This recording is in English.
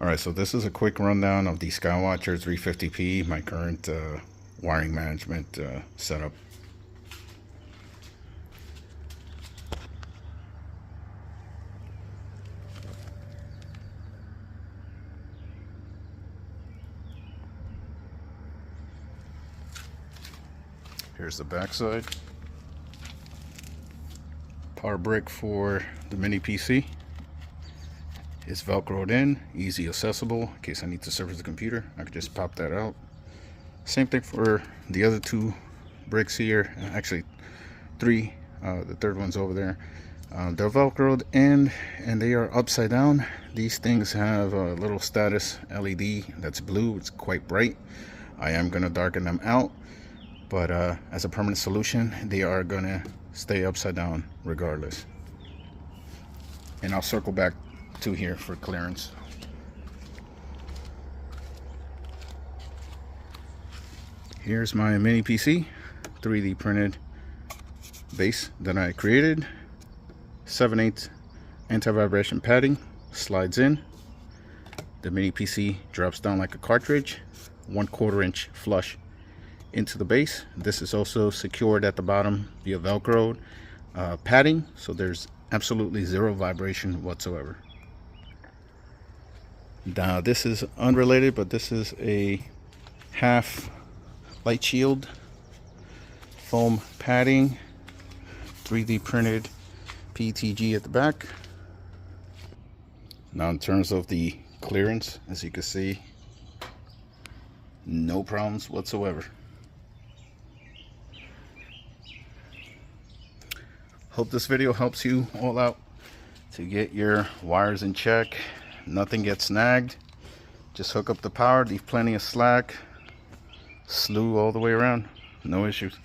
Alright, so this is a quick rundown of the Skywatcher 350p, my current wiring management setup. Here's the backside. Power brick for the mini PC. It's velcroed in, easy accessible. In case I need to service the computer, I could just pop that out. Same thing for the other two bricks here, actually three. The third one's over there. They're velcroed in and they are upside down. These things have a little status LED that's blue. It's quite bright. I am gonna darken them out, but as a permanent solution, they are gonna stay upside down regardless. And I'll circle back to here for clearance. Here's my mini PC 3D printed base that I created. 7/8 anti-vibration padding slides in. The mini PC drops down like a cartridge. 1/4 inch flush into the base. This is also secured at the bottom via velcro padding, so there's absolutely zero vibration whatsoever. Now this is unrelated, but this is a half light shield foam padding, 3D printed PETG at the back. Now in terms of the clearance, as you can see, no problems whatsoever. Hope this video helps you all out to get your wires in check. Nothing gets snagged. Just hook up the power, leave plenty of slack, slew all the way around, no issues.